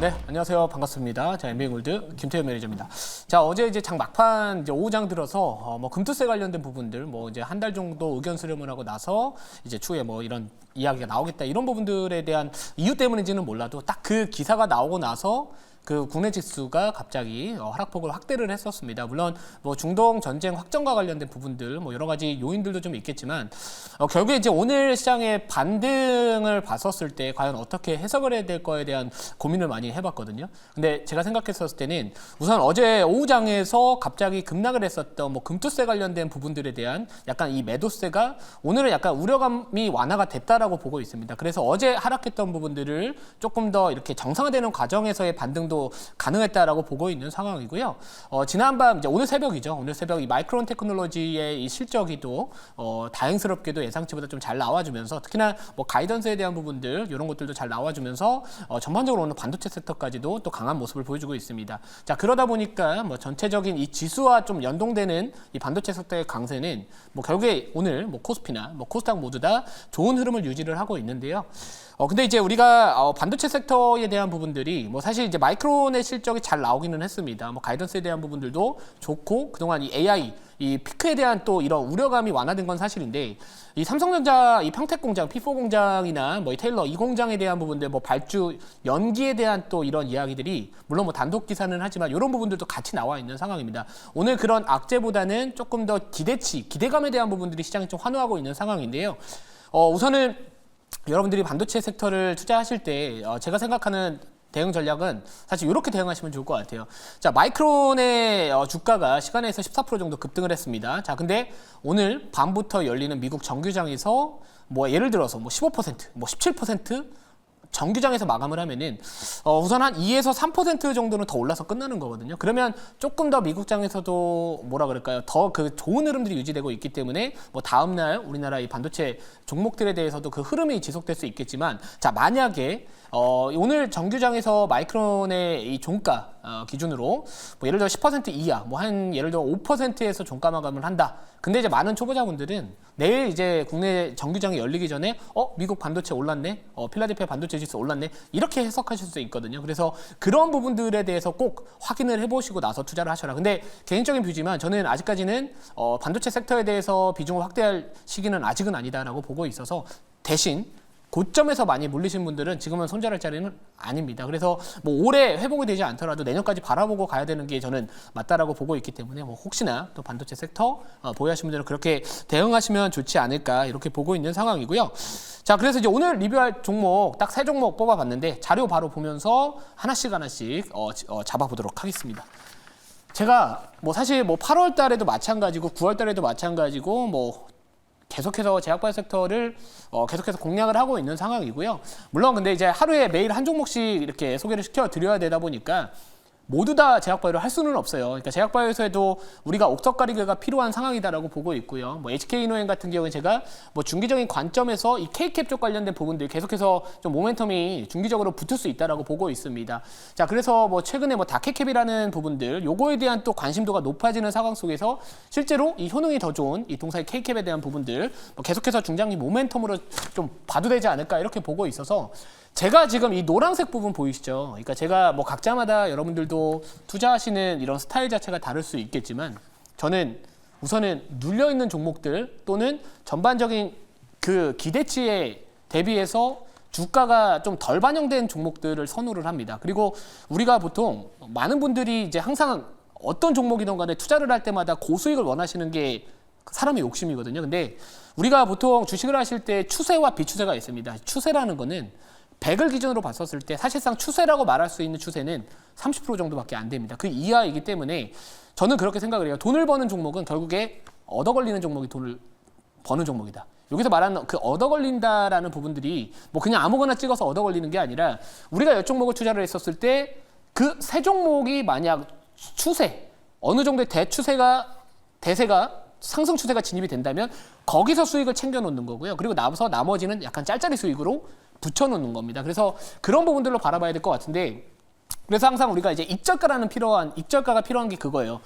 네, 안녕하세요. 반갑습니다. 자, 엠비골드 김태현 매니저입니다. 자, 어제 이제 장 막판 이제 오후 장 들어서 금투세 관련된 부분들 이제 한 달 정도 의견 수렴을 하고 나서 이제 추후에 이런 이야기가 나오겠다 이런 부분들에 대한 이유 때문인지는 몰라도 딱 그 기사가 나오고 나서 그 국내 지수가 갑자기 하락폭을 확대를 했었습니다. 물론 중동 전쟁 확전과 관련된 부분들 여러 가지 요인들도 좀 있겠지만 결국에 이제 오늘 시장의 반등을 봤었을 때 과연 어떻게 해석을 해야 될 거에 대한 고민을 많이 해봤거든요. 근데 제가 생각했었을 때는 우선 어제 오후장에서 갑자기 급락을 했었던 금투세 관련된 부분들에 대한 약간 이 매도세가 오늘은 약간 우려감이 완화가 됐다라고 보고 있습니다. 그래서 어제 하락했던 부분들을 조금 더 이렇게 정상화되는 과정에서의 반등도 가능했다라고 보고 있는 상황이고요. 지난밤 이제 오늘 새벽이죠. 오늘 새벽 이 마이크론 테크놀로지의 이 실적이 또 다행스럽게도 예상치보다 좀 잘 나와주면서 특히나 가이던스에 대한 부분들 이런 것들도 잘 나와주면서 전반적으로 오늘 반도체 섹터까지도 또 강한 모습을 보여주고 있습니다. 자, 그러다 보니까 전체적인 이 지수와 좀 연동되는 이 반도체 섹터의 강세는 결국에 오늘 코스피나 코스닥 모두 다 좋은 흐름을 유지를 하고 있는데요. 근데 이제 우리가 반도체 섹터에 대한 부분들이 사실 이제 마이크론의 실적이 잘 나오기는 했습니다. 가이던스에 대한 부분들도 좋고 그동안 이 AI 이 피크에 대한 또 이런 우려감이 완화된 건 사실인데 이 삼성전자 이 평택 공장, P4 공장이나 이 테일러 이 공장에 대한 부분들 발주 연기에 대한 또 이런 이야기들이 물론 단독 기사는 하지만 이런 부분들도 같이 나와 있는 상황입니다. 오늘 그런 악재보다는 조금 더 기대감에 대한 부분들이 시장이 좀 환호하고 있는 상황인데요. 우선은 여러분들이 반도체 섹터를 투자하실 때 제가 생각하는 대응 전략은 사실 이렇게 대응하시면 좋을 것 같아요. 자, 마이크론의 주가가 시간에서 14% 정도 급등을 했습니다. 자, 근데 오늘 밤부터 열리는 미국 정규장에서 예를 들어서 15%, 17% 정규장에서 마감을 하면은 우선 한 2에서 3% 정도는 더 올라서 끝나는 거거든요. 그러면 조금 더 미국장에서도 더 그 좋은 흐름들이 유지되고 있기 때문에 다음날 우리나라 이 반도체 종목들에 대해서도 그 흐름이 지속될 수 있겠지만, 자, 만약에 오늘 정규장에서 마이크론의 이 종가 기준으로 예를 들어 10% 이하, 예를 들어 5%에서 종가 마감을 한다. 근데 이제 많은 초보자분들은 내일 이제 국내 정규장이 열리기 전에 미국 반도체 올랐네, 필라델피아 반도체 지수 올랐네, 이렇게 해석하실 수 있거든요. 그래서 그런 부분들에 대해서 꼭 확인을 해보시고 나서 투자를 하셔라. 근데 개인적인 뷰지만 저는 아직까지는 반도체 섹터에 대해서 비중을 확대할 시기는 아직은 아니다라고 보고 있어서 대신 고점에서 많이 물리신 분들은 지금은 손절할 자리는 아닙니다. 그래서 올해 회복이 되지 않더라도 내년까지 바라보고 가야 되는 게 저는 맞다라고 보고 있기 때문에 혹시나 또 반도체 섹터 보유하신 분들은 그렇게 대응하시면 좋지 않을까 이렇게 보고 있는 상황이고요. 자, 그래서 이제 오늘 리뷰할 종목 딱 3종목 뽑아봤는데 자료 바로 보면서 하나씩 잡아보도록 하겠습니다. 제가 사실 8월 달에도 마찬가지고 9월 달에도 마찬가지고 계속해서 제약바이오 섹터를 계속해서 공략을 하고 있는 상황이고요. 물론 근데 이제 하루에 매일 한 종목씩 이렇게 소개를 시켜드려야 되다 보니까 모두 다 제약바이오를 할 수는 없어요. 그러니까 제약바이오에서도 우리가 옥석가리개가 필요한 상황이다라고 보고 있고요. HK이노엔 같은 경우는 제가 중기적인 관점에서 이 K캡 쪽 관련된 부분들이 계속해서 좀 모멘텀이 중기적으로 붙을 수 있다라고 보고 있습니다. 자, 그래서 최근에 다케캡이라는 부분들 요거에 대한 또 관심도가 높아지는 상황 속에서 실제로 이 효능이 더 좋은 이 동사의 K캡에 대한 부분들 계속해서 중장기 모멘텀으로 좀 봐도 되지 않을까 이렇게 보고 있어서 제가 지금 이 노란색 부분 보이시죠? 그러니까 제가 각자마다 여러분들도 투자하시는 이런 스타일 자체가 다를 수 있겠지만 저는 우선은 눌려있는 종목들 또는 전반적인 그 기대치에 대비해서 주가가 좀 덜 반영된 종목들을 선호를 합니다. 그리고 우리가 보통 많은 분들이 이제 항상 어떤 종목이든 간에 투자를 할 때마다 고수익을 원하시는 게 사람의 욕심이거든요. 근데 우리가 보통 주식을 하실 때 추세와 비추세가 있습니다. 추세라는 거는 100을 기준으로 봤었을 때 사실상 추세라고 말할 수 있는 추세는 30% 정도밖에 안 됩니다. 그 이하이기 때문에 저는 그렇게 생각을 해요. 돈을 버는 종목은 결국에 얻어 걸리는 종목이 돈을 버는 종목이다. 여기서 말하는 그 얻어 걸린다라는 부분들이 그냥 아무거나 찍어서 얻어 걸리는 게 아니라 우리가 몇 종목을 투자를 했었을 때 그 세 종목이 만약 추세, 어느 정도의 대세가 상승 추세가 진입이 된다면 거기서 수익을 챙겨 놓는 거고요. 그리고 나머지는 약간 짤짤이 수익으로 붙여놓는 겁니다. 그래서 그런 부분들로 바라봐야 될 것 같은데 그래서 항상 우리가 이제 익절가가 필요한 게 그거예요.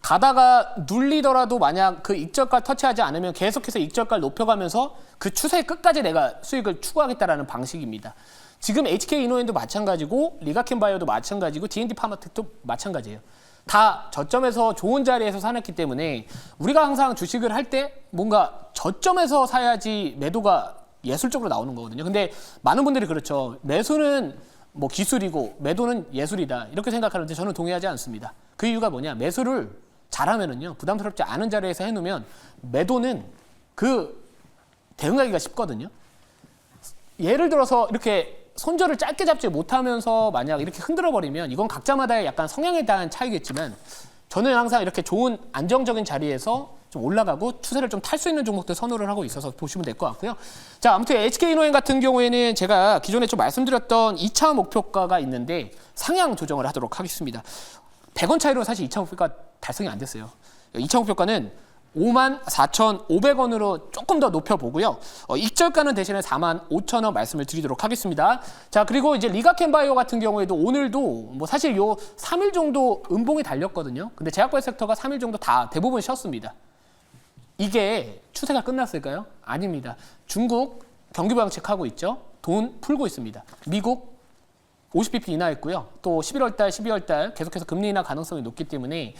가다가 눌리더라도 만약 그 익절가 터치하지 않으면 계속해서 익절가를 높여가면서 그 추세 끝까지 내가 수익을 추구하겠다라는 방식입니다. 지금 HK 이노엔도 마찬가지고 리가켄바이오도 마찬가지고 D&D 파마텍도 마찬가지예요. 다 저점에서 좋은 자리에서 사놨기 때문에 우리가 항상 주식을 할 때 뭔가 저점에서 사야지 매도가 예술적으로 나오는 거거든요. 근데 많은 분들이 그렇죠. 매수는 뭐 기술이고 매도는 예술이다 이렇게 생각하는데 저는 동의하지 않습니다. 그 이유가 뭐냐? 매수를 잘하면은요 부담스럽지 않은 자리에서 해놓으면 매도는 그 대응하기가 쉽거든요. 예를 들어서 이렇게 손절을 짧게 잡지 못하면서 만약 이렇게 흔들어 버리면 이건 각자마다의 약간 성향에 대한 차이겠지만 저는 항상 이렇게 좋은 안정적인 자리에서 좀 올라가고 추세를 좀 탈 수 있는 종목들 선호를 하고 있어서 보시면 될 것 같고요. 자, 아무튼 HK이노엔 같은 경우에는 제가 기존에 좀 말씀드렸던 2차 목표가가 있는데 상향 조정을 하도록 하겠습니다. 100원 차이로 사실 2차 목표가 달성이 안 됐어요. 2차 목표가는 54,500원으로 조금 더 높여보고요. 익절가는 대신에 45,000원 말씀을 드리도록 하겠습니다. 자, 그리고 이제 리가켄바이오 같은 경우에도 오늘도 뭐 사실 요 3일 정도 음봉이 달렸거든요. 근데 제약바이오 섹터가 3일 정도 다 대부분 쉬었습니다. 이게 추세가 끝났을까요? 아닙니다. 중국 경기 부양책하고 있죠. 돈 풀고 있습니다. 미국 50bp 인하했고요. 또 11월 달, 12월 달 계속해서 금리 인하 가능성이 높기 때문에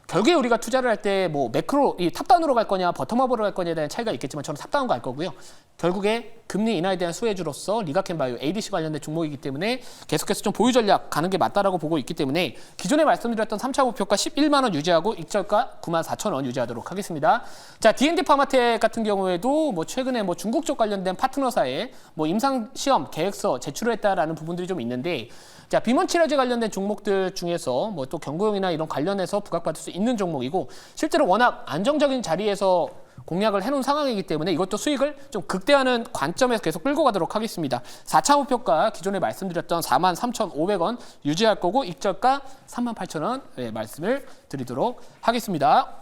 결국에 우리가 투자를 할 때 뭐 매크로, 이 탑다운으로 갈 거냐 버텀업으로 갈 거냐에 대한 차이가 있겠지만 저는 탑다운 갈 거고요. 결국에 금리 인하에 대한 수혜주로서 리가켄바이오 ADC 관련된 종목이기 때문에 계속해서 좀 보유 전략 가는 게 맞다라고 보고 있기 때문에 기존에 말씀드렸던 3차 목표가 11만 원 유지하고 익절가 94,000원 유지하도록 하겠습니다. 자, D&D 파마텍 같은 경우에도 뭐 최근에 뭐 중국 쪽 관련된 파트너사에 뭐 임상 시험 계획서 제출을 했다라는 부분들이 좀 있는데 자, 비먼 치료제 관련된 종목들 중에서 뭐 또 경구용이나 이런 관련해서 부각받을 수 있는 종목이고 실제로 워낙 안정적인 자리에서 공략을 해놓은 상황이기 때문에 이것도 수익을 좀 극대화하는 관점에서 계속 끌고 가도록 하겠습니다. 4차 목표가 기존에 말씀드렸던 43,500원 유지할 거고 익절가 38,000원 네, 말씀을 드리도록 하겠습니다.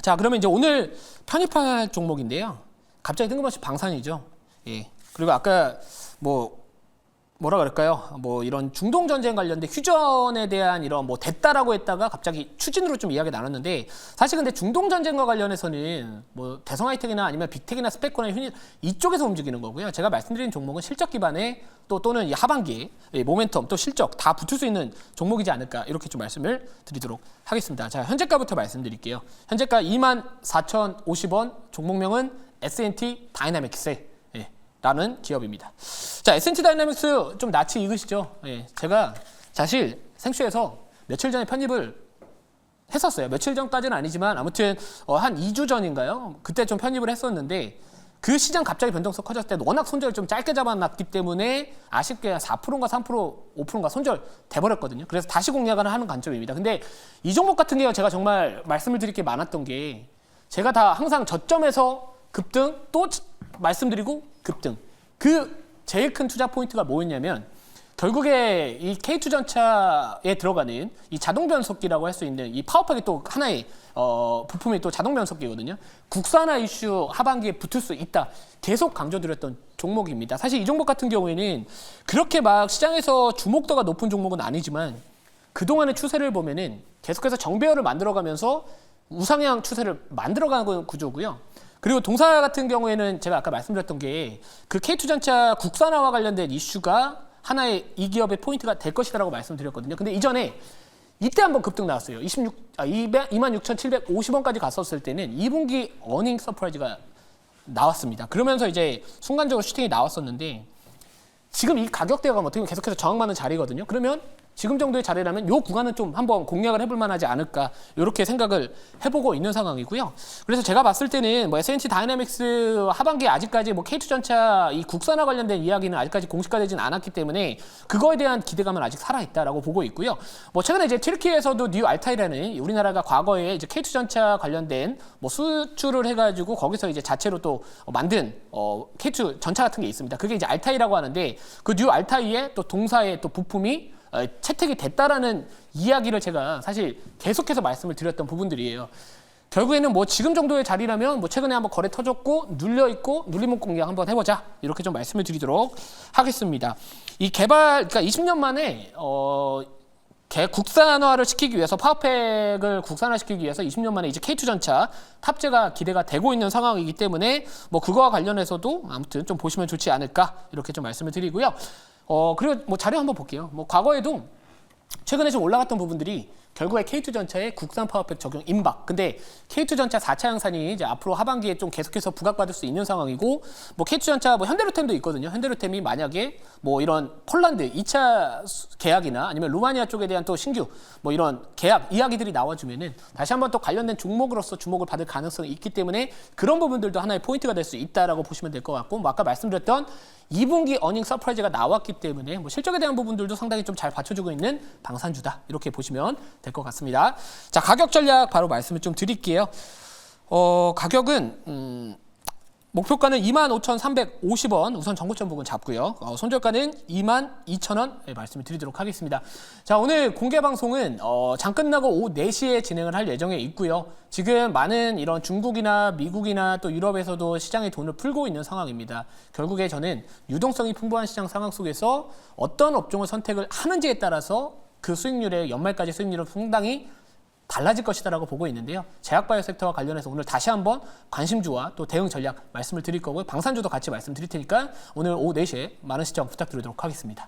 자, 그러면 이제 오늘 편입할 종목인데요. 갑자기 뜬금없이 방산이죠. 예. 그리고 아까 뭐라 그럴까요? 뭐 이런 중동 전쟁 관련된 휴전에 대한 이런 뭐 됐다라고 했다가 갑자기 추진으로 좀 이야기 나눴는데 사실 근데 중동 전쟁과 관련해서는 뭐 대성 하이텍이나 아니면 빅텍이나 스펙코나 휴니 이쪽에서 움직이는 거고요. 제가 말씀드린 종목은 실적 기반의 또는 이 하반기 모멘텀 또 실적 다 붙을 수 있는 종목이지 않을까 이렇게 좀 말씀을 드리도록 하겠습니다. 자, 현재가부터 말씀드릴게요. 현재가 24,050원, 종목명은 S&T 다이나믹스 라는 기업입니다. 자, S&T 다이나믹스 좀 낯이 익으시죠? 예, 제가 사실 생쇼에서 며칠 전에 편입을 했었어요. 며칠 전까지는 아니지만 아무튼 한 2주 전인가요? 그때 좀 편입을 했었는데 그 시장 갑자기 변동성 커졌을 때 워낙 손절 좀 짧게 잡아놨기 때문에 아쉽게 4%인가 3%, 5%인가 손절 돼버렸거든요. 그래서 다시 공략을 하는 관점입니다. 근데 이 종목 같은 경우 제가 정말 말씀을 드릴 게 많았던 게 제가 다 항상 저점에서 급등 또 말씀드리고 급등. 그 제일 큰 투자 포인트가 뭐였냐면 결국에 이 K2전차에 들어가는 이 자동 변속기라고 할 수 있는 이 파워팩이 또 하나의 부품이 또 자동 변속기거든요. 국산화 이슈 하반기에 붙을 수 있다. 계속 강조드렸던 종목입니다. 사실 이 종목 같은 경우에는 그렇게 막 시장에서 주목도가 높은 종목은 아니지만 그동안의 추세를 보면은 계속해서 정배열을 만들어가면서 우상향 추세를 만들어가는 구조고요. 그리고 동사 같은 경우에는 제가 아까 말씀드렸던 게 그 K2전차 국산화와 관련된 이슈가 하나의 이 기업의 포인트가 될 것이라고 말씀드렸거든요. 근데 이전에 이때 한번 급등 나왔어요. 26,750원까지 갔었을 때는 2분기 어닝 서프라이즈가 나왔습니다. 그러면서 이제 순간적으로 슈팅이 나왔었는데 지금 이 가격대가 어떻게 보면 계속해서 저항받는 자리거든요. 그러면 지금 정도의 자리라면 이 구간은 좀 한번 공략을 해볼 만하지 않을까 이렇게 생각을 해보고 있는 상황이고요. 그래서 제가 봤을 때는 뭐 S&T 다이나믹스 하반기에 아직까지 뭐 K2전차 이 국산화 관련된 이야기는 아직까지 공식화되진 않았기 때문에 그거에 대한 기대감은 아직 살아있다라고 보고 있고요. 뭐 최근에 이제 튀르키예에서도 뉴 알타이라는 우리나라가 과거에 이제 K2전차 관련된 뭐 수출을 해가지고 거기서 이제 자체로 또 만든 K2 전차 같은 게 있습니다. 그게 이제 알타이라고 하는데 그 뉴 알타이의 또 동사의 또 부품이 채택이 됐다라는 이야기를 제가 사실 계속해서 말씀을 드렸던 부분들이에요. 결국에는 뭐 지금 정도의 자리라면 뭐 최근에 한번 거래 터졌고 눌려있고 눌림목 공략 한번 해보자 이렇게 좀 말씀을 드리도록 하겠습니다. 이 개발 그러니까 20년 만에 국산화를 시키기 위해서 파워팩을 국산화시키기 위해서 20년 만에 이제 K2전차 탑재가 기대가 되고 있는 상황이기 때문에 뭐 그거와 관련해서도 아무튼 좀 보시면 좋지 않을까 이렇게 좀 말씀을 드리고요. 그리고 뭐 자료 한번 볼게요. 뭐 과거에도 최근에 좀 올라갔던 부분들이 결국에 K2전차의 국산 파워팩 적용 임박. 근데 K2전차 4차 양산이 이제 앞으로 하반기에 좀 계속해서 부각받을 수 있는 상황이고, 뭐 K2전차 뭐 현대로템도 있거든요. 현대로템이 만약에 뭐 이런 폴란드 2차 계약이나 아니면 루마니아 쪽에 대한 또 신규 뭐 이런 계약 이야기들이 나와주면은 다시 한번 또 관련된 종목으로서 주목을 받을 가능성이 있기 때문에 그런 부분들도 하나의 포인트가 될 수 있다라고 보시면 될 것 같고, 뭐 아까 말씀드렸던 2분기 어닝 서프라이즈가 나왔기 때문에 뭐 실적에 대한 부분들도 상당히 좀 잘 받쳐주고 있는 방산주다, 이렇게 보시면 될 것 같습니다. 자, 가격 전략 바로 말씀을 좀 드릴게요. 가격은 목표가는 25,350원 우선 전고점 부분 잡고요. 손절가는 22,000원 말씀을 드리도록 하겠습니다. 자, 오늘 공개 방송은 장 끝나고 오후 4시에 진행을 할 예정에 있고요. 지금 많은 이런 중국이나 미국이나 또 유럽에서도 시장에 돈을 풀고 있는 상황입니다. 결국에 저는 유동성이 풍부한 시장 상황 속에서 어떤 업종을 선택을 하는지에 따라서 그 수익률의 연말까지 수익률은 상당히 달라질 것이다라고 보고 있는데요. 제약바이오 섹터와 관련해서 오늘 다시 한번 관심주와 또 대응 전략 말씀을 드릴 거고요. 방산주도 같이 말씀드릴 테니까 오늘 오후 4시에 많은 시청 부탁드리도록 하겠습니다.